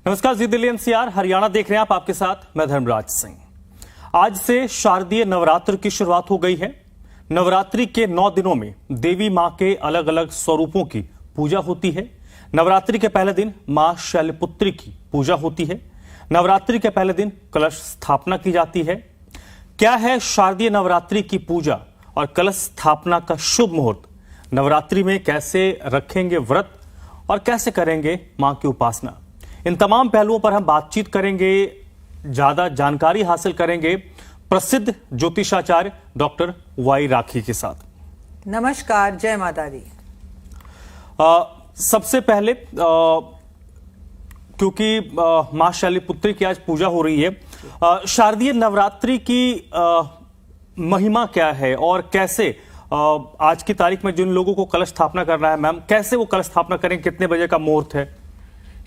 नमस्कार, जी दिल्ली एनसीआर हरियाणा देख रहे हैं आप, आपके साथ मैं धर्मराज सिंह। आज से शारदीय नवरात्र की शुरुआत हो गई है। नवरात्रि के 9 दिनों में देवी मां के अलग अलग स्वरूपों की पूजा होती है। नवरात्रि के पहले दिन मां शैलपुत्री की पूजा होती है। नवरात्रि के पहले दिन कलश स्थापना की जाती है। क्या है शारदीय नवरात्रि की पूजा और कलश स्थापना का शुभ मुहूर्त? नवरात्रि में कैसे रखेंगे व्रत और कैसे करेंगे मां की उपासना? इन तमाम पहलुओं पर हम बातचीत करेंगे, ज्यादा जानकारी हासिल करेंगे प्रसिद्ध ज्योतिषाचार्य डॉक्टर वाई राखी के साथ। नमस्कार, जय माता दी। सबसे पहले क्योंकि मां शैलपुत्री की आज पूजा हो रही है, शारदीय नवरात्रि की महिमा क्या है और कैसे आज की तारीख में जिन लोगों को कलश स्थापना करना है, मैम कैसे वो कलश स्थापना करें, कितने बजे का मुहूर्त है?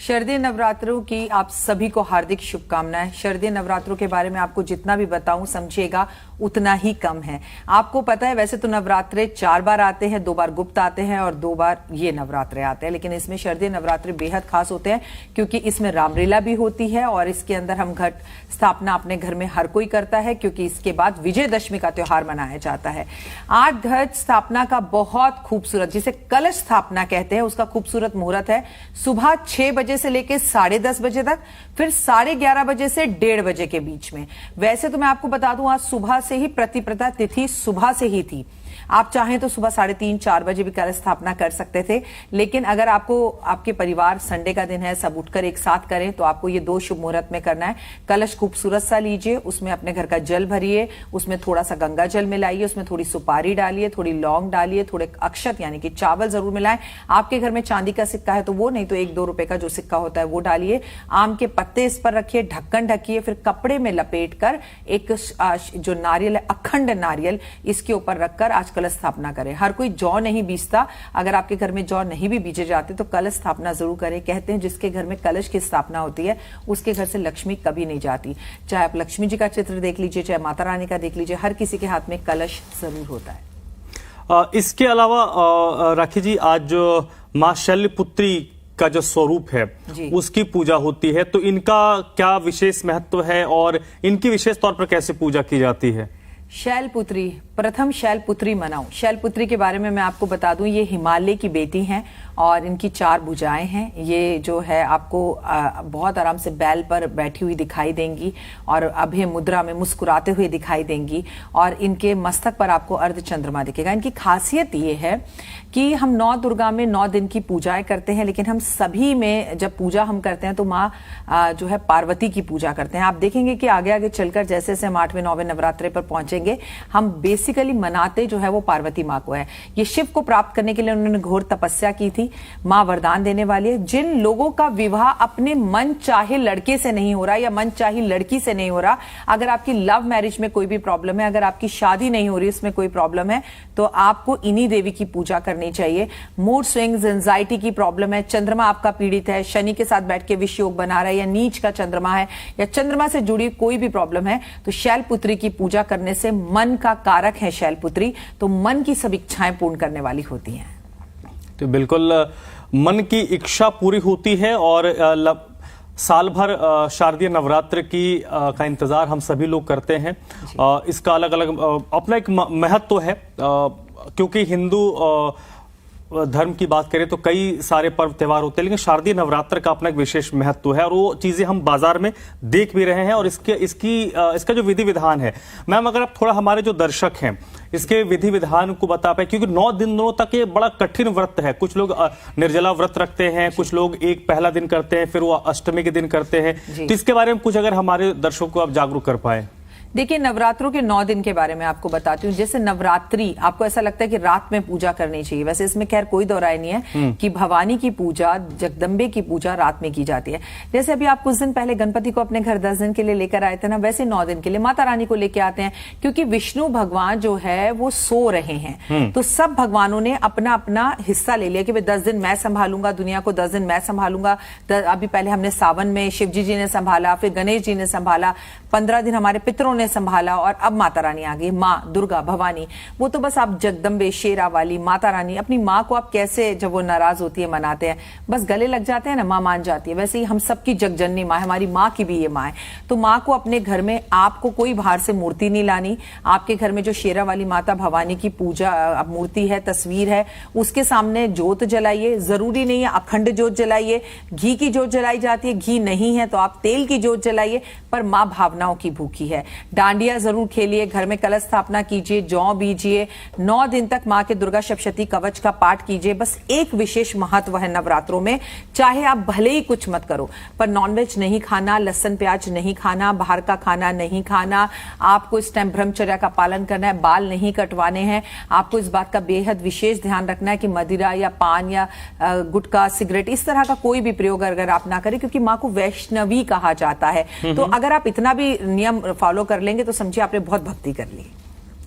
शारदीय नवरात्रों की आप सभी को हार्दिक शुभकामनाएं। शारदीय नवरात्रों के बारे में आपको जितना भी बताऊं समझिएगा उतना ही कम है। आपको पता है वैसे तो नवरात्रे 4 बार आते हैं, 2 बार गुप्त आते हैं और 2 बार ये नवरात्रे आते हैं, लेकिन इसमें शारदीय नवरात्रे बेहद खास होते हैं क्योंकि इसमें रामलीला भी होती है और इसके अंदर हम घट स्थापना अपने घर में हर कोई करता है क्योंकि इसके बाद विजयदशमी का त्योहार मनाया जाता है। आज घट स्थापना का बहुत खूबसूरत, जिसे कलश स्थापना कहते हैं, उसका खूबसूरत मुहूर्त है सुबह 6 बजे से लेकर 10:30 बजे तक, फिर 11:30 बजे से 1:30 बजे के बीच में। वैसे तो मैं आपको बता दूं आज सुबह से ही प्रतिपदा तिथि सुबह से ही थी। आप चाहें तो सुबह 3:30-4 बजे भी कलश स्थापना कर सकते थे, लेकिन अगर आपको आपके परिवार संडे का दिन है सब उठकर एक साथ करें तो आपको ये 2 शुभ मुहूर्त में करना है। कलश खूबसूरत सा लीजिए, उसमें अपने घर का जल भरिए, उसमें थोड़ा सा गंगा जल मिलाइए, उसमें थोड़ी सुपारी डालिए, थोड़ी लौंग डालिए, थोड़े अक्षत यानी कि चावल जरूर मिलाएं। आपके घर में चांदी का सिक्का है तो वो, नहीं तो 1-2 रुपए का जो सिक्का होता है वो डालिए। आम के पत्ते इस पर रखिए, ढक्कन ढकिए, फिर कपड़े में लपेट कर एक जो नारियल है, अखंड नारियल, इसके ऊपर रखकर आज कलश स्थापना करें। हर कोई जौ नहीं बीजता, अगर आपके घर में जौ नहीं भी बीजे जाते तो कलश स्थापना जरूर करें। कहते हैं जिसके घर में कलश की स्थापना होती है उसके घर से लक्ष्मी कभी नहीं जाती। चाहे आप लक्ष्मी जी का चित्र देख लीजिए, चाहे माता रानी का देख लीजिए, हर किसी के हाथ में कलश जरूर होता है। इसके अलावा राखी जी, आज मां शैलपुत्री का जो स्वरूप है उसकी पूजा होती है, तो इनका क्या विशेष महत्व है और इनकी विशेष तौर पर कैसे पूजा की जाती है? शैलपुत्री, प्रथम शैलपुत्री मनाऊं। शैलपुत्री के बारे में मैं आपको बता दूं, ये हिमालय की बेटी हैं और इनकी 4 भुजाएं हैं। ये जो है आपको बहुत आराम से बैल पर बैठी हुई दिखाई देंगी और अभय मुद्रा में मुस्कुराते हुए दिखाई देंगी और इनके मस्तक पर आपको अर्ध चंद्रमा दिखेगा। इनकी खासियत ये है कि हम 9 दुर्गा में 9 दिन की पूजाएं करते हैं, लेकिन हम सभी में जब पूजा हम करते हैं तो माँ जो है पार्वती की पूजा करते हैं। आप देखेंगे कि आगे आगे चलकर जैसे जैसे हम 8वें 9वें नवरात्रे पर पहुंचेंगे, हम बेसिकली मनाते जो है वो पार्वती माँ को है। ये शिव को प्राप्त करने के लिए उन्होंने घोर तपस्या की थी। माँ वरदान देने वाली है। जिन लोगों का विवाह अपने मन चाहे लड़के से नहीं हो रहा या मन चाहे लड़की से नहीं हो रहा, अगर आपकी लव मैरिज में कोई भी प्रॉब्लम है, अगर आपकी शादी नहीं हो रही, इसमें कोई प्रॉब्लम है, तो आपको इन्हीं देवी की पूजा करनी चाहिए। मूड स्विंग्स, एंजाइटी की प्रॉब्लम है, चंद्रमा आपका पीड़ित है, शनि के साथ बैठ के विष योग बना रहा है या नीच का चंद्रमा है या चंद्रमा से जुड़ी कोई भी प्रॉब्लम है, तो शैलपुत्री की पूजा करने से, मन का कारक है शैलपुत्री, तो मन की सब इच्छाएं पूर्ण करने वाली होती हैं। तो बिल्कुल मन की इच्छा पूरी होती है और साल भर शारदीय नवरात्र की का इंतजार हम सभी लोग करते हैं। इसका अलग अलग अपना एक महत्व है, क्योंकि हिंदू धर्म की बात करें तो कई सारे पर्व त्योहार होते हैं, लेकिन शारदीय नवरात्र का अपना एक विशेष महत्व है और वो चीजें हम बाजार में देख भी रहे हैं। और इसका जो विधि विधान है, मैम अगर आप थोड़ा हमारे जो दर्शक हैं इसके विधि विधान को बता पाए, क्योंकि 9 दिनों तक ये बड़ा कठिन व्रत है। कुछ लोग निर्जला व्रत रखते हैं, कुछ लोग एक पहला दिन करते हैं, फिर वो अष्टमी के दिन करते हैं, तो इसके बारे में कुछ अगर हमारे दर्शकों को आप जागरूक कर पाए। देखिए, नवरात्रों के 9 दिन के बारे में आपको बताती हूँ। जैसे नवरात्रि आपको ऐसा लगता है कि रात में पूजा करनी चाहिए, वैसे इसमें खैर कोई दो राय नहीं है कि भवानी की पूजा, जगदम्बे की पूजा रात में की जाती है। जैसे अभी आप कुछ दिन पहले गणपति को अपने घर 10 दिन के लिए लेकर आए थे ना, वैसे 9 दिन के लिए माता रानी को लेकर आते हैं, क्योंकि विष्णु भगवान जो है वो सो रहे हैं। तो सब भगवानों ने अपना अपना हिस्सा ले लिया कि भाई 10 दिन मैं संभालूंगा दुनिया को, 10 दिन मैं संभालूंगा। अभी पहले हमने सावन में शिव जी ने संभाला, फिर गणेश जी ने संभाला, 15 दिन हमारे पितरों उन्हें संभाला और अब माता रानी आ गई, माँ दुर्गा भवानी। वो तो बस आप जगदम्बे, शेरा वाली, माता रानी। अपनी माँ को आप कैसे जब वो नाराज होती है मनाते हैं, बस गले लग जाते हैं ना, माँ मान जाती है। वैसे ही हम सबकी जगजननी माँ है, हमारी माँ की भी ये माँ है। तो माँ को अपने घर में आपको कोई बाहर से मूर्ति नहीं लानी। आपके घर में जो शेरा वाली माता भवानी की पूजा मूर्ति है, तस्वीर है, उसके सामने जोत जलाइए। जरूरी नहीं है अखंड जोत जलाइए, घी की जोत जलाई जाती है, घी नहीं है तो आप तेल की जोत जलाइए, पर मां भावनाओं की भूखी है। डांडिया जरूर खेलिए, घर में कलश स्थापना कीजिए, जौ बीजिए, 9 दिन तक मां के दुर्गा सप्तशती कवच का पाठ कीजिए। बस एक विशेष महत्व है नवरात्रों में, चाहे आप भले ही कुछ मत करो, पर नॉनवेज नहीं खाना, लहसुन प्याज नहीं खाना, बाहर का खाना नहीं खाना, आपको इस टाइम ब्रह्मचर्या का पालन करना है, बाल नहीं कटवाने हैं। आपको इस बात का बेहद विशेष ध्यान रखना है कि मदिरा या पान या गुटखा, सिगरेट, इस तरह का कोई भी प्रयोग अगर आप ना करें, क्योंकि मां को वैष्णवी कहा जाता है। तो अगर आप इतना भी नियम फॉलो कर लेंगे तो समझिए आपने बहुत भक्ति कर ली।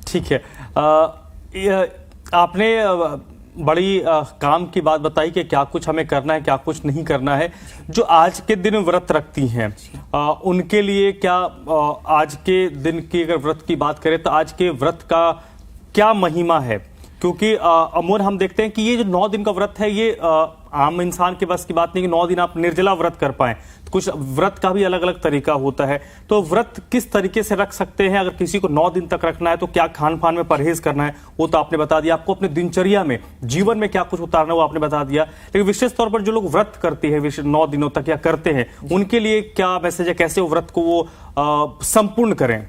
ठीक है। आपने बड़ी काम की बात बताई कि क्या कुछ हमें करना है, क्या कुछ नहीं करना है। जो आज के दिन व्रत रखती हैं उनके लिए क्या, आज के दिन की अगर व्रत की बात करें तो आज के व्रत का क्या महिमा है? क्योंकि अमूल हम देखते हैं कि ये जो 9 दिन का व्रत है, ये आम इंसान के बस की बात नहीं कि 9 दिन आप निर्जला व्रत कर पाएं। कुछ व्रत का भी अलग अलग तरीका होता है। तो व्रत किस तरीके से रख सकते हैं? अगर किसी को 9 दिन तक रखना है तो क्या खान पान में परहेज करना है, वो तो आपने बता दिया। आपको अपने दिनचर्या में, जीवन में क्या कुछ उतारना है वो आपने बता दिया। लेकिन विशेष तौर पर जो लोग व्रत करते हैं 9 दिनों तक या करते हैं, उनके लिए क्या मैसेज है, कैसे वो व्रत को वो संपूर्ण करें?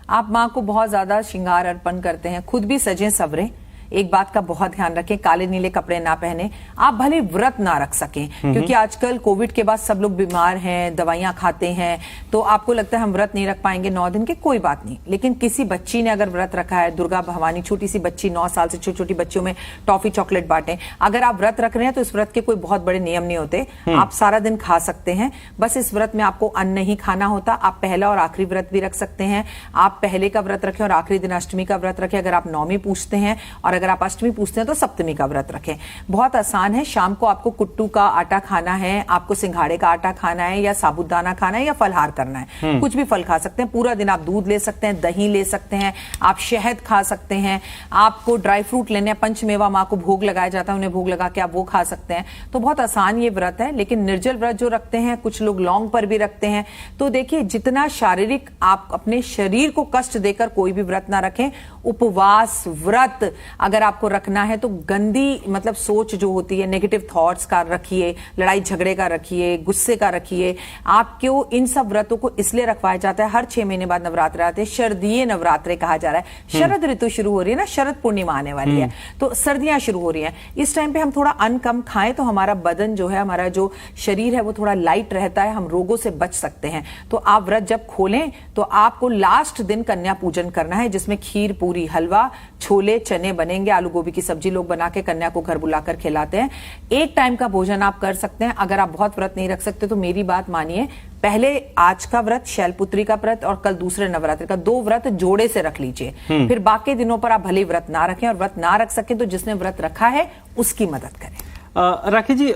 आप माँ को बहुत ज्यादा श्रृंगार अर्पण करते हैं, खुद भी सजें सवरें। एक बात का बहुत ध्यान रखें, काले नीले कपड़े ना पहने। आप भले व्रत ना रख सकें, क्योंकि आजकल कोविड के बाद सब लोग बीमार हैं, दवाइयां खाते हैं, तो आपको लगता है हम व्रत नहीं रख पाएंगे 9 दिन के, कोई बात नहीं। लेकिन किसी बच्ची ने अगर व्रत रखा है, दुर्गा भवानी, छोटी सी बच्ची 9 साल से छोटी छोटी बच्चियों में टॉफी चॉकलेट बांटें। अगर आप व्रत रख रहे हैं तो इस व्रत के कोई बहुत बड़े नियम नहीं होते, आप सारा दिन खा सकते हैं। बस इस व्रत में आपको अन्न नहीं खाना होता। आप पहला और आखिरी व्रत भी रख सकते हैं। आप पहले का व्रत रखें और आखिरी दिन अष्टमी का व्रत रखें, अगर आप नौमी पूछते हैं, और अगर आप अष्टमी पूछते हैं तो सप्तमी का व्रत रखें। बहुत आसान है। शाम को आपको कुट्टू का आटा खाना है, आपको सिंघाड़े का आटा खाना है, या साबूदाना खाना है, या फलहार करना है। कुछ भी फल खा सकते हैं। पूरा दिन आप दूध ले सकते हैं, दही ले सकते हैं, आप शहद खा सकते हैं, आपको ड्राई फ्रूट लेने हैं, पंचमेवा माँ को भोग लगाया जाता है, उन्हें भोग लगा के आप वो खा सकते हैं। तो बहुत आसान ये व्रत है। लेकिन निर्जल व्रत जो रखते हैं, कुछ लोग लौंग पर भी रखते हैं। तो देखिए, जितना शारीरिक आप अपने शरीर को कष्ट देकर कोई भी व्रत ना रखें। उपवास व्रत अगर आपको रखना है तो गंदी मतलब सोच जो होती है, नेगेटिव थॉट्स का रखिए, लड़ाई झगड़े का रखिए, गुस्से का रखिए। आपको इन सब व्रतों को इसलिए रखवाया जाता है, हर 6 महीने बाद नवरात्र आते हैं, शरदीय नवरात्रे कहा जा रहा है। शरद ऋतु शुरू हो रही है ना, शरद पूर्णिमा आने वाली है, तो सर्दियां शुरू हो रही हैं। इस टाइम पे हम थोड़ा अन्न कम खाएं तो हमारा बदन जो है, हमारा जो शरीर है वो थोड़ा लाइट रहता है, हम रोगों से बच सकते हैं। तो आप व्रत जब खोलें तो आपको लास्ट दिन कन्या पूजन करना है, जिसमें खीर, पूरी, हलवा, छोले, चने बनेंगे, आलू गोभी की सब्जी लोग बना के कन्या को घर बुलाकर खिलाते हैं। एक टाइम का भोजन आप कर सकते हैं। अगर आप बहुत व्रत नहीं रख सकते तो मेरी बात मानिए, पहले आज का व्रत, शैलपुत्री का व्रत, और कल दूसरे नवरात्रि का, 2 व्रत जोड़े से रख लीजिए। फिर बाकी दिनों पर आप भले व्रत ना रखें, और व्रत ना रख सके तो जिसने व्रत रखा है उसकी मदद करें। राखी जी,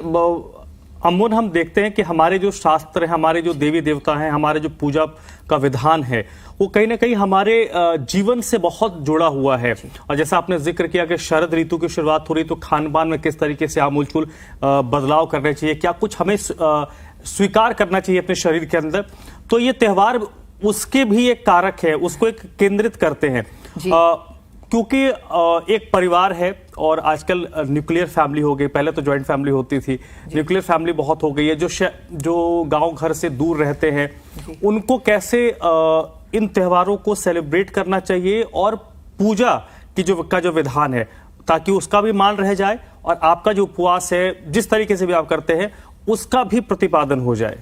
अमून हम देखते हैं कि हमारे जो शास्त्र है, हमारे जो देवी देवता हैं, हमारे जो पूजा का विधान है, वो कहीं ना कहीं हमारे जीवन से बहुत जुड़ा हुआ है। और जैसा आपने जिक्र किया कि शरद ऋतु की शुरुआत हो रही, तो खान पान में किस तरीके से आमूलचूल बदलाव करने चाहिए, क्या कुछ हमें स्वीकार करना चाहिए अपने शरीर के अंदर। तो ये त्योहार उसके भी एक कारक है, उसको एक केंद्रित करते हैं। क्योंकि एक परिवार है और आजकल न्यूक्लियर फैमिली हो गई, पहले तो जॉइंट फैमिली होती थी, न्यूक्लियर फैमिली बहुत हो गई है। जो गांव घर से दूर रहते हैं, उनको कैसे इन त्योहारों को सेलिब्रेट करना चाहिए, और पूजा की जो विधान है, ताकि उसका भी मान रह जाए और आपका जो उपवास है, जिस तरीके से भी आप करते हैं, उसका भी प्रतिपादन हो जाए।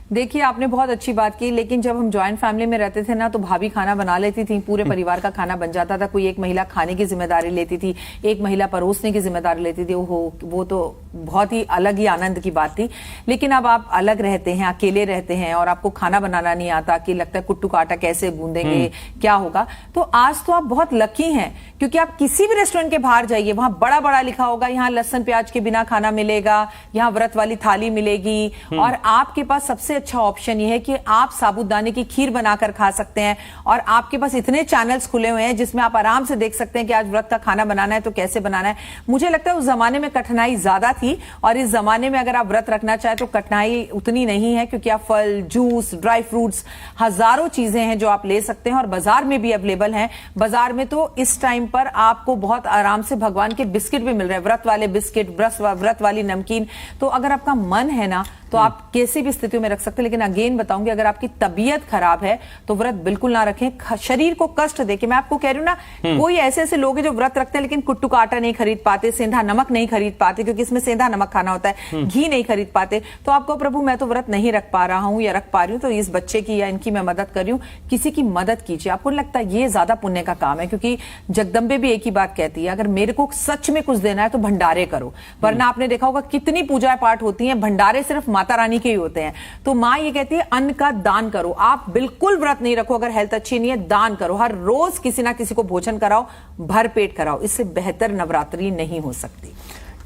देखिए, आपने बहुत अच्छी बात की, लेकिन जब हम जॉइंट फैमिली में रहते थे ना, तो भाभी खाना बना लेती थी, पूरे परिवार का खाना बन जाता था। कोई एक महिला खाने की जिम्मेदारी लेती थी, एक महिला परोसने की जिम्मेदारी लेती थी। वो तो बहुत ही अलग ही आनंद की बात थी। लेकिन अब आप अलग रहते हैं, अकेले रहते हैं, और आपको खाना बनाना नहीं आता, कि लगता है कुट्टू का आटा कैसे गूंदेंगे, क्या होगा। तो आज तो आप बहुत लकी हैं, क्योंकि आप किसी भी रेस्टोरेंट के बाहर जाइए, वहां बड़ा बड़ा लिखा होगा, यहाँ लहसुन प्याज के बिना खाना मिलेगा, यहाँ व्रत वाली थाली मिलेगी, और आपके पास सबसे सबसे अच्छा ऑप्शन ये है कि आप साबूदाने की खीर बनाकर खा सकते हैं, और आपके पास इतने चैनल्स खुले हुए हैं जिसमें आप आराम से देख सकते हैं कि आज व्रत का खाना बनाना है तो कैसे बनाना है। मुझे लगता है उस जमाने में कठिनाई ज्यादा थी, और इस जमाने में अगर आप व्रत रखना चाहें तो कठिनाई उतनी नहीं है, क्योंकि आप फल, जूस, ड्राई फ्रूट्स, हजारों चीजें हैं जो आप ले सकते हैं और बाजार में भी अवेलेबल हैं। बाजार में तो इस टाइम पर आपको बहुत आराम से भगवान के बिस्किट भी मिल रहे हैं, व्रत वाले बिस्किट, व्रत वाली नमकीन। तो अगर आपका मन है ना तो आप कैसी भी स्थितियों में रख सकते हैं, लेकिन अगेन बताऊंगी, अगर आपकी तबीयत खराब है तो व्रत बिल्कुल ना रखें। शरीर को कष्ट देके, मैं आपको कह रही हूं ना, कोई ऐसे ऐसे लोग हैं जो व्रत रखते हैं लेकिन कुट्टू का आटा नहीं खरीद पाते, सेंधा नमक नहीं खरीद पाते, क्योंकि इसमें सेंधा नमक खाना होता है, घी नहीं खरीद पाते। तो आपको प्रभु मैं तो व्रत नहीं रख पा रहा हूं या रख पा रही हूं, तो इस बच्चे की या इनकी मैं मदद कर रही हूं, किसी की मदद कीजिए। आपको लगता है ये ज्यादा पुण्य का काम है, क्योंकि जगदम्बे भी एक ही बात कहती है, अगर मेरे को सच में कुछ देना है तो भंडारे करो। वरना आपने देखा होगा कितनी पूजा पाठ होती है, भंडारे सिर्फ माता रानी के ही होते हैं। तो मां ये कहती है अन्न का दान करो। आप बिल्कुल व्रत नहीं रखो, अगर हेल्थ अच्छी नहीं है, दान करो। हर रोज किसी ना किसी को भोजन कराओ, भर पेट कराओ। इससे बेहतर नवरात्रि नहीं हो सकती।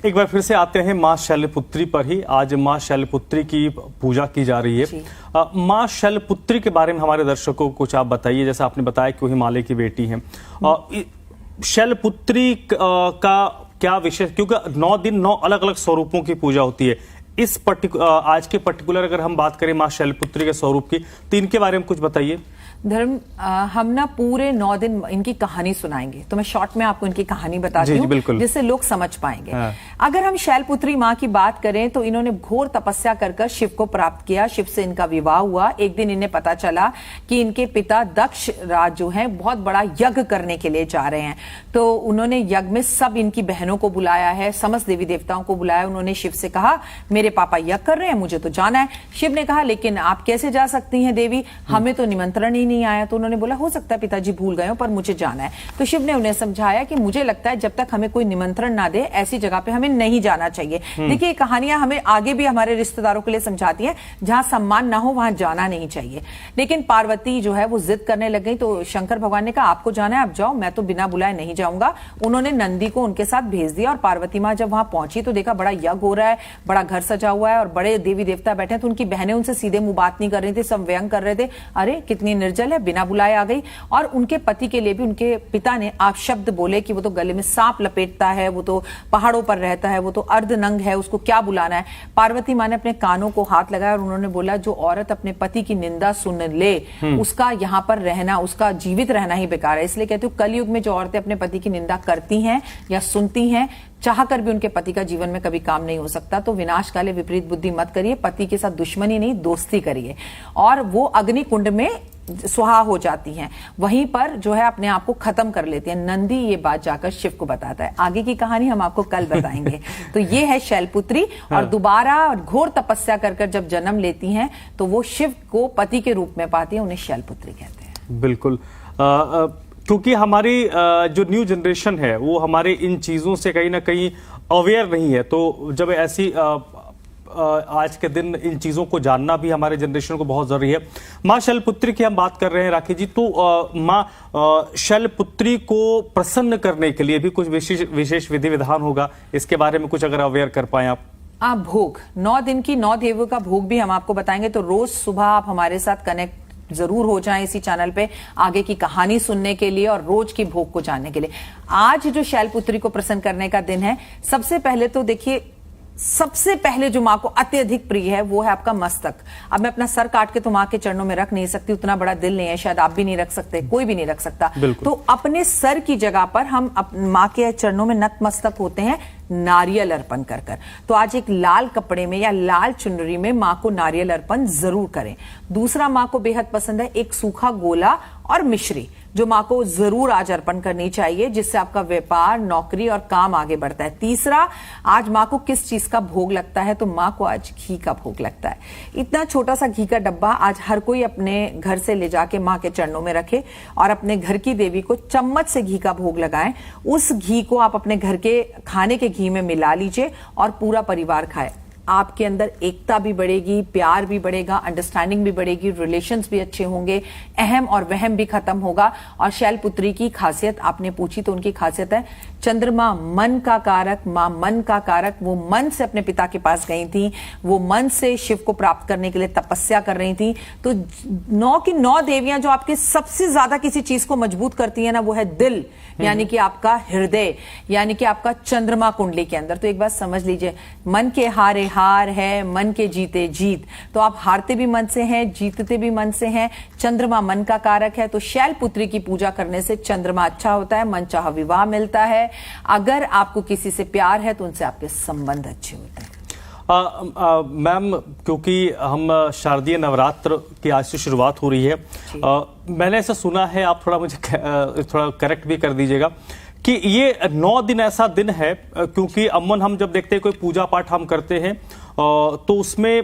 एक बार फिर से आते हैं मां शैलपुत्री पर ही। आज मां शैलपुत्री की पूजा की जा रही है। मां शैलपुत्री के बारे में हमारे दर्शकों को कुछ आप बताइए। जैसा आपने बताया कि वो हिमालय की बेटी हैं, शैलपुत्री का क्या विशेष, क्योंकि 9 दिन 9 अलग अलग स्वरूपों की पूजा होती है। आज के पर्टिकुलर अगर हम बात करें मां शैलपुत्री के स्वरूप की, तो इनके बारे में कुछ बताइए। धर्म, हम ना पूरे 9 दिन इनकी कहानी सुनाएंगे, तो मैं शॉर्ट में आपको इनकी कहानी बताती हूँ जिससे लोग समझ पाएंगे। हाँ। अगर हम शैलपुत्री माँ की बात करें तो इन्होंने घोर तपस्या कर शिव को प्राप्त किया, शिव से इनका विवाह हुआ। एक दिन इन्हें पता चला कि इनके पिता दक्ष राज जो है बहुत बड़ा यज्ञ करने के लिए जा रहे हैं। तो उन्होंने यज्ञ में सब इनकी बहनों को बुलाया है, समस्त देवी देवताओं को बुलाया। उन्होंने शिव से कहा मेरे पापा यज्ञ कर रहे हैं, मुझे तो जाना है। शिव ने कहा लेकिन आप कैसे जा सकती हैं देवी, हमें तो निमंत्रण ही नहीं आया। तो उन्होंने बोला हो सकता है पिताजी भूल गए हो, पर मुझे जाना है। तो शिव ने उन्हें समझाया कि मुझे लगता है जब तक हमें कोई निमंत्रण ना दे ऐसी जगह पे हमें नहीं जाना चाहिए। देखिए कहानियां हमें आगे भी हमारे रिश्तेदारों के लिए समझाती हैं, जहां सम्मान ना हो वहां जाना नहीं चाहिए। लेकिन पार्वती जो है वो जिद करने लग गई, तो शंकर भगवान ने कहा आपको जाना है आप जाओ, मैं तो बिना बुलाए नहीं जाऊंगा। उन्होंने नंदी को उनके साथ भेज दिया, और पार्वती मां जब वहां पहुंची तो देखा बड़ा यज्ञ हो रहा है, बड़ा घर सजा हुआ है और बड़े देवी देवता बैठे हैं। तो उनकी बहनें उनसे सीधे मुंह बात नहीं कर रही थी, सब व्यंग कर रहे थे, अरे कितनी निर्जल है, बिना बुलाए आ गई। और उनके पति के लिए भी उनके पिता ने आप शब्द बोले कि वो तो गले में सांप लपेटता है, वो तो पहाड़ों पर रहता है, वो तो अर्धनंग है, उसको क्या बुलाना है। पार्वती मां ने अपने कानों को हाथ लगाया और उन्होंने बोला जो औरत अपने पति की निंदा सुन ले उसका यहाँ पर रहना, उसका जीवित रहना ही बेकार है। इसलिए कहती हूँ कलयुग में जो औरतें अपने पति की निंदा करती हैं या सुनती हैं, चाहकर भी उनके पति का जीवन में कभी काम नहीं हो सकता। तो विनाश काले विपरीत बुद्धि मत करिए, पति के साथ दुश्मनी नहीं दोस्ती करिए। और वो अग्नि कुंड में सुहा हो जाती हैं, वहीं पर जो है अपने आप को खत्म कर लेती हैं। नंदी ये बात जाकर शिव को बताता है। आगे की कहानी हम आपको कल बताएंगे। तो ये है शैलपुत्री, और दोबारा घोर तपस्या कर जब जन्म लेती हैं तो वो शिव को पति के रूप में पाती है, उन्हें शैलपुत्री कहते हैं। बिल्कुल, क्योंकि हमारी जो न्यू जनरेशन है वो हमारे इन चीजों से कहीं ना कहीं अवेयर नहीं है। तो जब ऐसी आज के दिन इन चीजों को जानना भी हमारे जनरेशन को बहुत जरूरी है। मां शैलपुत्री की हम बात कर रहे हैं राखी जी, तो मां शैलपुत्री को प्रसन्न करने के लिए भी कुछ विशेष विधि विधान होगा, इसके बारे में कुछ अगर अवेयर कर पाए आप। भोग 9 दिन की 9 देवों का भोग भी हम आपको बताएंगे। तो रोज सुबह आप हमारे साथ कनेक्ट जरूर हो जाएं इसी चैनल पे, आगे की कहानी सुनने के लिए और रोज की भोग को जानने के लिए। आज जो शैलपुत्री को प्रसन्न करने का दिन है, सबसे पहले तो देखिए, सबसे पहले जो मां को अत्यधिक प्रिय है वो है आपका मस्तक। अब मैं अपना सर काट के तो मां के चरणों में रख नहीं सकती, उतना बड़ा दिल नहीं है, शायद आप भी नहीं रख सकते, कोई भी नहीं रख सकता। तो अपने सर की जगह पर हम मां के चरणों में नतमस्तक होते हैं नारियल अर्पण कर। तो आज एक लाल कपड़े में या लाल चुनरी में मां को नारियल अर्पण जरूर करें। दूसरा मां को बेहद पसंद है एक सूखा गोला और मिश्री, जो मां को जरूर आज अर्पण करनी चाहिए, जिससे आपका व्यापार, नौकरी और काम आगे बढ़ता है। तीसरा, आज मां को किस चीज का भोग लगता है, तो मां को आज घी का भोग लगता है। इतना छोटा सा घी का डब्बा आज हर कोई अपने घर से ले जाके मां के चरणों में रखे और अपने घर की देवी को चम्मच से घी का भोग लगाएं। उस घी को आप अपने घर के खाने के घी में मिला लीजिए और पूरा परिवार खाए। आपके अंदर एकता भी बढ़ेगी, प्यार भी बढ़ेगा, अंडरस्टैंडिंग भी बढ़ेगी, रिलेशंस भी अच्छे होंगे, अहम और वहम भी खत्म होगा। और शैलपुत्री की खासियत आपने पूछी तो उनकी खासियत है चंद्रमा मन का कारक, मां मन का कारक। वो मन से अपने पिता के पास गई थी, वो मन से शिव को प्राप्त करने के लिए तपस्या कर रही थी। तो 9 की 9 देवियां जो आपके सबसे ज्यादा किसी चीज को मजबूत करती है ना, वो है दिल, यानी कि आपका हृदय, यानी कि आपका चंद्रमा कुंडली के अंदर। तो एक बात समझ लीजिए, मन के हारे हार है, मन के जीते जीत। तो आप हारते भी मन से हैं, जीतते भी मन से हैं। चंद्रमा मन का कारक है, तो शैलपुत्री की पूजा करने से चंद्रमा अच्छा होता है, मनचाहा विवाह मिलता है। अगर आपको किसी से प्यार है तो उनसे आपके संबंध अच्छे होते हैं। मैम, क्योंकि हम शारदीय नवरात्र की आज से शुरुआत हो रही है, मैंने ऐसा सुना है, आप थोड़ा मुझे थोड़ा करेक्ट भी कर दीजिएगा कि ये 9 दिन ऐसा दिन है, क्योंकि अमूमन हम जब देखते हैं कोई पूजा पाठ हम करते हैं तो उसमें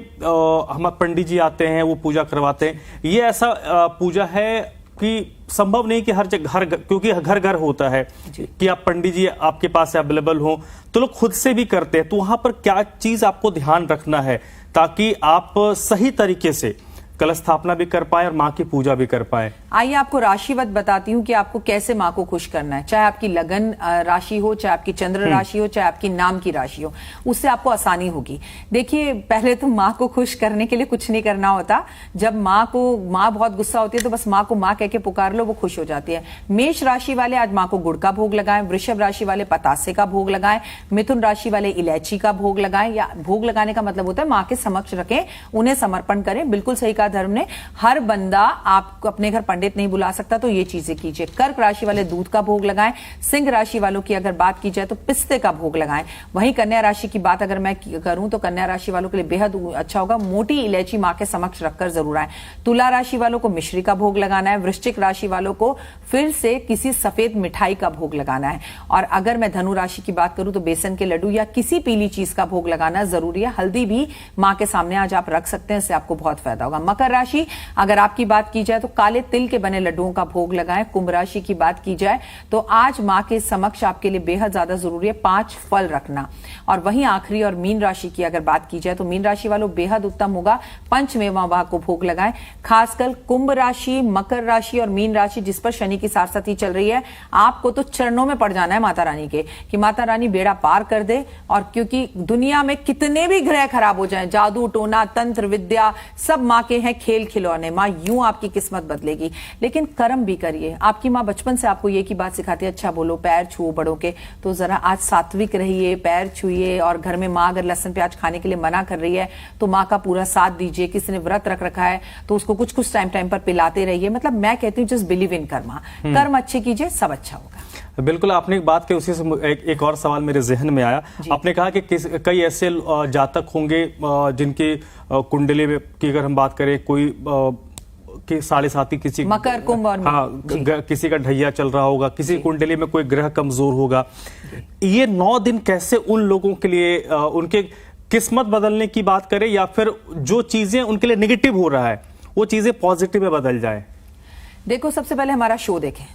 हम पंडित जी आते हैं, वो पूजा करवाते हैं। ये ऐसा पूजा है कि संभव नहीं कि हर जगह क्योंकि घर घर होता है कि आप पंडित जी आपके पास अवेलेबल हो, तो लोग खुद से भी करते हैं। तो वहां पर क्या चीज आपको ध्यान रखना है ताकि आप सही तरीके से कलश स्थापना भी कर पाए और माँ की पूजा भी कर पाए? आइए आपको राशिवत बताती हूँ कि आपको कैसे माँ को खुश करना है। चाहे आपकी लगन राशि हो, चाहे आपकी चंद्र राशि हो, चाहे आपकी नाम की राशि हो, उससे आपको आसानी होगी। देखिए, पहले तो माँ को खुश करने के लिए कुछ नहीं करना होता। जब माँ बहुत गुस्सा होती है तो बस माँ को माँ कह के पुकार लो, वो खुश हो जाती है। मेष राशि वाले आज माँ को गुड़ का भोग लगाएं, वृषभ राशि वाले पतासे का भोग लगाएं, मिथुन राशि वाले इलायची का भोग लगाएं। या भोग लगाने का मतलब होता है माँ के समक्ष रखें, उन्हें समर्पण करें। बिल्कुल सही धर्म ने, हर बंदा आपको अपने घर पंडित नहीं बुला सकता, तो ये चीजें कीजिए। कर्क राशि वाले दूध का भोग लगाएं। सिंह राशि वालों की अगर बात की जाए तो पिस्ते का भोग लगाएं। वहीं कन्या राशि की बात अगर मैं करूं तो कन्या राशि वालों के लिए बेहद अच्छा होगा, मोटी इलायची मां के समक्ष रखकर जरूर आए। तुला राशि वालों को मिश्री का भोग लगाना है। वृश्चिक राशि वालों को फिर से किसी सफेद मिठाई का भोग लगाना है। और अगर मैं धनु राशि की बात करूं तो बेसन के लड्डू या किसी पीली चीज का भोग लगाना जरूरी है। हल्दी भी मां के सामने आज आप रख सकते हैं, इससे आपको बहुत फायदा होगा। मकर राशि अगर आपकी बात की जाए तो काले तिल के बने लड्डुओं का भोग लगाएं। कुंभ राशि की बात की जाए तो आज मां के समक्ष आपके लिए बेहद ज्यादा जरूरी है 5 फल रखना। और वहीं आखिरी और मीन राशि की अगर बात की जाए तो मीन राशि वालों बेहद उत्तम होगा पंचमेवा को भोग लगाएं। खासकर कुंभ राशि, मकर राशि और मीन राशि जिस पर शनि की सारसाथी चल रही है, आपको तो चरणों में पड़ जाना है माता रानी के कि माता रानी बेड़ा पार कर दे। और क्योंकि दुनिया में कितने भी ग्रह खराब हो जाएं, जादू टोना तंत्र विद्या सब मां के हैं खेल खिलौने, मां यूं आपकी किस्मत बदलेगी। लेकिन कर्म भी करिए। आपकी मां बचपन से आपको ये की बात सिखाती है, अच्छा बोलो, पैर छुओ बड़ों के, तो जरा आज सात्विक रहिए, पैर छुइए। और घर में मां अगर लहसुन प्याज खाने के लिए मना कर रही है तो मां का पूरा साथ दीजिए। किसी ने व्रत रख रखा है तो उसको कुछ कुछ टाइम पर पिलाते रहिए। मतलब मैं कहती हूँ जस्ट बिलीव इन कर्मा, कर्म अच्छे कीजिए, सब अच्छा होगा। बिल्कुल, आपने एक बात की, उसी से एक और सवाल मेरे जहन में आया। आपने कहा कि कई ऐसे जातक होंगे जिनकी कुंडली की अगर हम बात करें, कोई कि 7.5 किसी मकर, कुंभ और किसी का ढैया चल रहा होगा, किसी कुंडली में कोई ग्रह कमजोर होगा। ये 9 दिन कैसे उन लोगों के लिए उनके किस्मत बदलने की बात करें, या फिर जो चीजें उनके लिए नेगेटिव हो रहा है वो चीजें पॉजिटिव में बदल जाए? देखो, सबसे पहले हमारा शो देखें,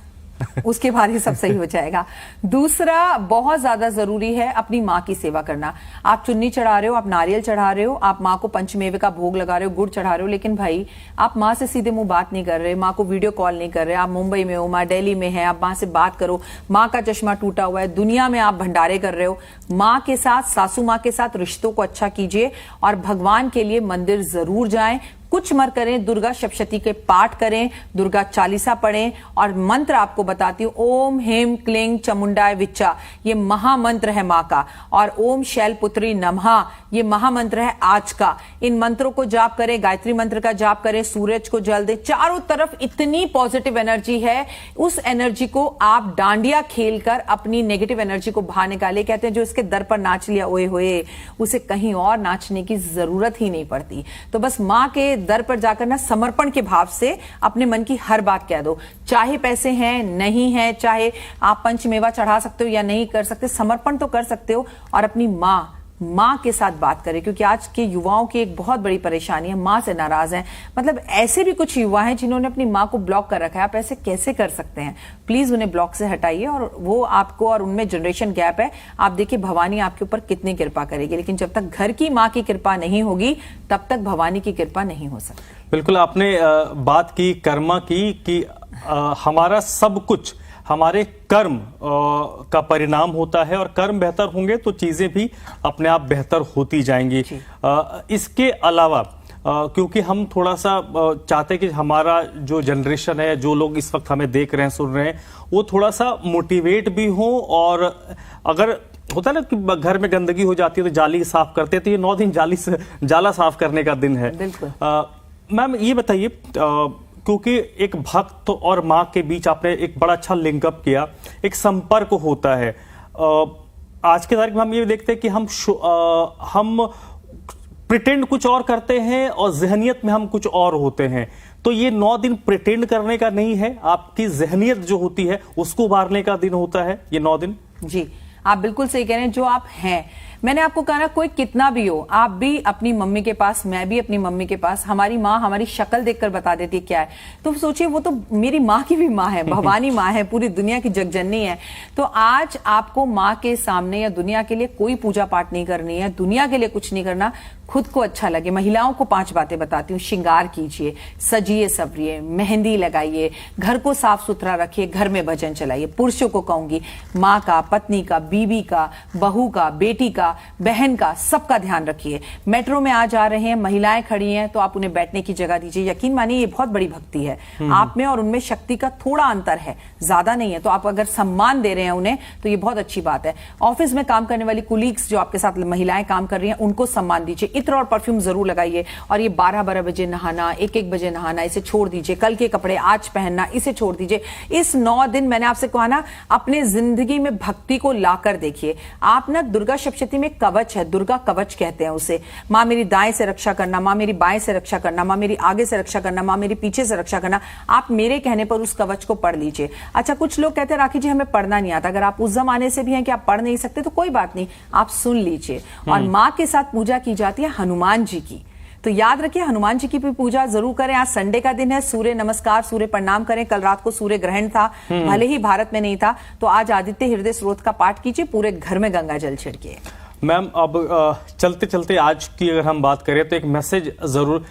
उसके बाद ही सब सही हो जाएगा। दूसरा, बहुत ज्यादा जरूरी है अपनी माँ की सेवा करना। आप चुन्नी चढ़ा रहे हो, आप नारियल चढ़ा रहे हो, आप माँ को पंचमेवे का भोग लगा रहे हो, गुड़ चढ़ा रहे हो, लेकिन भाई आप माँ से सीधे मुंह बात नहीं कर रहे, माँ को वीडियो कॉल नहीं कर रहे। आप मुंबई में हो, माँ दिल्ली में है, आप माँ से बात करो। माँ का चश्मा टूटा हुआ है, दुनिया में आप भंडारे कर रहे हो। माँ के साथ, सासू माँ के साथ रिश्तों को अच्छा कीजिए और भगवान के लिए मंदिर जरूर जाएं। कुछ मत करें, दुर्गा सप्तशती के पाठ करें, दुर्गा चालीसा पढ़ें। और मंत्र आपको बताती हूँ, ओम हेम क्लीं चामुंडाय विच्चा, ये महामंत्र है माँ का। और ओम शैलपुत्री नमः, ये महामंत्र है आज का। इन मंत्रों को जाप करें, गायत्री मंत्र का जाप करें, सूरज को जल दें। चारों तरफ इतनी पॉजिटिव एनर्जी है, उस एनर्जी को आप डांडिया खेलकर अपनी नेगेटिव एनर्जी को बाहर निकाले। कहते हैं जो इसके दर पर नाच लिया, ओए होए, उसे कहीं और नाचने की जरूरत ही नहीं पड़ती। तो बस माँ के दर पर जाकर ना समर्पण के भाव से अपने मन की हर बात कह दो। चाहे पैसे हैं नहीं है, चाहे आप पंचमेवा चढ़ा सकते हो या नहीं कर सकते, समर्पण तो कर सकते हो। और अपनी माँ माँ के साथ बात करें, क्योंकि आज के युवाओं की एक बहुत बड़ी परेशानी है, माँ से नाराज हैं। मतलब ऐसे भी कुछ युवा हैं जिन्होंने अपनी माँ को ब्लॉक कर रखा है। आप ऐसे कैसे कर सकते हैं? प्लीज उन्हें ब्लॉक से हटाइए, और वो आपको, और उनमें जनरेशन गैप है। आप देखिए भवानी आपके ऊपर कितनी कृपा करेगी, लेकिन जब तक घर की माँ की कृपा नहीं होगी तब तक भवानी की कृपा नहीं हो सकती। बिल्कुल, आपने बात की कर्मा की कि हमारा सब कुछ हमारे कर्म का परिणाम होता है, और कर्म बेहतर होंगे तो चीजें भी अपने आप बेहतर होती जाएंगी। इसके अलावा क्योंकि हम थोड़ा सा चाहते हैं कि हमारा जो जनरेशन है, जो लोग इस वक्त हमें देख रहे हैं, सुन रहे हैं, वो थोड़ा सा मोटिवेट भी हो। और अगर होता है ना कि घर में गंदगी हो जाती है तो जाली साफ करते हैं, तो ये 9 दिन जाला साफ करने का दिन है। बिल्कुल। मैम ये बताइए, क्योंकि एक भक्त और माँ के बीच आपने एक बड़ा अच्छा लिंकअप किया, एक संपर्क होता है। आज के तारीख में हम ये देखते हैं कि हम प्रिटेंड कुछ और करते हैं और जहनियत में हम कुछ और होते हैं। तो ये 9 दिन प्रिटेंड करने का नहीं है, आपकी जहनियत जो होती है उसको उभारने का दिन होता है ये 9 दिन। जी, आप बिल्कुल सही कह रहे हैं। जो आप हैं, मैंने आपको कहा ना, कोई कितना भी हो, आप भी अपनी मम्मी के पास, मैं भी अपनी मम्मी के पास, हमारी माँ हमारी शक्ल देखकर बता देती है क्या है। तो सोचिए, वो तो मेरी माँ की भी माँ है, भवानी माँ है, पूरी दुनिया की जगजननी है। तो आज आपको माँ के सामने या दुनिया के लिए कोई पूजा पाठ नहीं करनी है, दुनिया के लिए कुछ नहीं करना, खुद को अच्छा लगे। महिलाओं को 5 बातें बताती हूँ। श्रृंगार कीजिए, सजिए सवरिए, मेहंदी लगाइए, घर को साफ सुथरा रखिए, घर में भजन चलाइए। पुरुषों को कहूंगी, माँ का, पत्नी का, बीवी का, बहू का, बेटी का, बहन का, सबका ध्यान रखिए। मेट्रो में आ जा रहे हैं, महिलाएं खड़ी हैं, तो आप उन्हें बैठने की जगह दीजिए। यकीन मानिए, ये बहुत बड़ी भक्ति है। आप में और उनमें शक्ति का थोड़ा अंतर है, ज्यादा नहीं है। तो आप अगर सम्मान दे रहे हैं उन्हें, तो ये बहुत अच्छी बात है। ऑफिस में काम करने वाली कुलीग्स, जो आपके साथ महिलाएं काम कर रही हैं, उनको सम्मान दीजिए। इत्र और परफ्यूम जरूर लगाइए। और ये 12-12 बजे नहाना, 1-1 बजे नहाना, इसे छोड़ दीजिए। कल के कपड़े आज पहनना, इसे छोड़ दीजिए। इस 9 दिन मैंने आपसे कहा ना, अपने जिंदगी में भक्ति को लाकर देखिए। आप ना, दुर्गा सप्तशती में कवच है, दुर्गा कवच कहते हैं उसे। माँ मेरी दाएं से रक्षा करना, माँ मेरी बाएं से रक्षा करना, माँ मेरी आगे से रक्षा करना, माँ मेरी पीछे से रक्षा करना। आप मेरे कहने पर उस कवच को पढ़ लीजिए। अच्छा, कुछ लोग कहते हैं राखी जी हमें पढ़ना नहीं आता। अगर आप उस जमाने से भी हैं कि आप पढ़ नहीं सकते, तो कोई बात नहीं, आप सुन लीजिए। और माँ के साथ पूजा की जाती है हनुमान जी की। तो याद रखिए, हनुमान जी की भी पूजा जरूर करें। आज संडे का दिन है, सूर्य नमस्कार, सूर्य प्रणाम करें। कल रात को सूर्य ग्रहण था, भले ही भारत में नहीं था, तो आज आदित्य हृदय स्रोत का पाठ कीजिए, पूरे घर में गंगा जल छिड़किए। मैम, अब चलते चलते आज की अगर हम बात करें तो एक मैसेज जरूर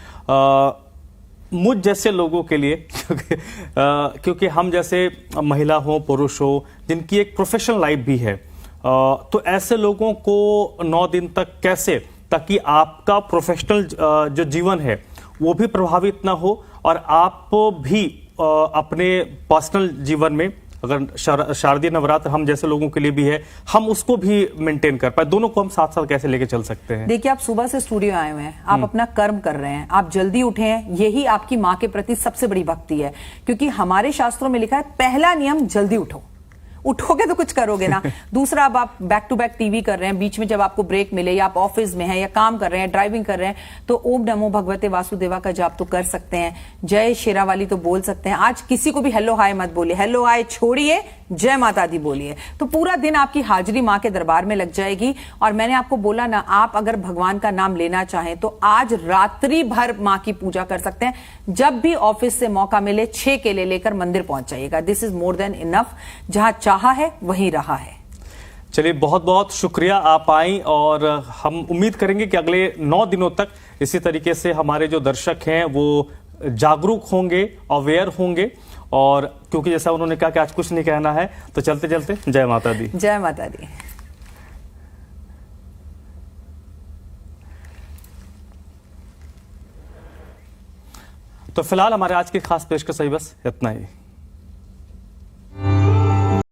मुझ जैसे लोगों के लिए, क्योंकि हम जैसे महिला हो, पुरुष हो, जिनकी एक प्रोफेशनल लाइफ भी है, तो ऐसे लोगों को 9 दिन तक कैसे, ताकि आपका प्रोफेशनल जो जीवन है वो भी प्रभावित ना हो, और आप भी अपने पर्सनल जीवन में, अगर शारदीय नवरात्र हम जैसे लोगों के लिए भी है, हम उसको भी मेंटेन कर पाए। दोनों को हम साथ साथ कैसे लेके चल सकते हैं? देखिए, आप सुबह से स्टूडियो आए हुए हैं, आप अपना कर्म कर रहे हैं, आप जल्दी उठे हैं, यही आपकी माँ के प्रति सबसे बड़ी भक्ति है। क्योंकि हमारे शास्त्रों में लिखा है, पहला नियम जल्दी उठो। उठोगे तो कुछ करोगे ना। दूसरा, अब आप बैक टू बैक टीवी कर रहे हैं, बीच में जब आपको ब्रेक मिले, या आप ऑफिस में हैं या काम कर रहे हैं, ड्राइविंग कर रहे हैं, तो ओम नमो भगवते वासुदेवा का जाप तो कर सकते हैं, जय शेरावाली तो बोल सकते हैं। आज किसी को भी हेलो हाय मत बोलिए, हेलो हाय छोड़िए, जय माता दी बोलिए। तो पूरा दिन आपकी हाजिरी माँ के दरबार में लग जाएगी। और मैंने आपको बोला ना, आप अगर भगवान का नाम लेना चाहें तो आज रात्रि भर माँ की पूजा कर सकते हैं। जब भी ऑफिस से मौका मिले, 6 केले लेकर मंदिर पहुंच जाइएगा। This is more than enough. जहां चाहा है वहीं रहा है। चलिए, बहुत बहुत शुक्रिया, आप आई, और हम उम्मीद करेंगे कि अगले 9 दिनों तक इसी तरीके से हमारे जो दर्शक हैं वो जागरूक होंगे, अवेयर होंगे। और क्योंकि जैसा उन्होंने कहा कि आज कुछ नहीं कहना है, तो चलते चलते जय माता दी। जय माता दी। तो फिलहाल हमारे आज की खास पेशकश बस इतना ही।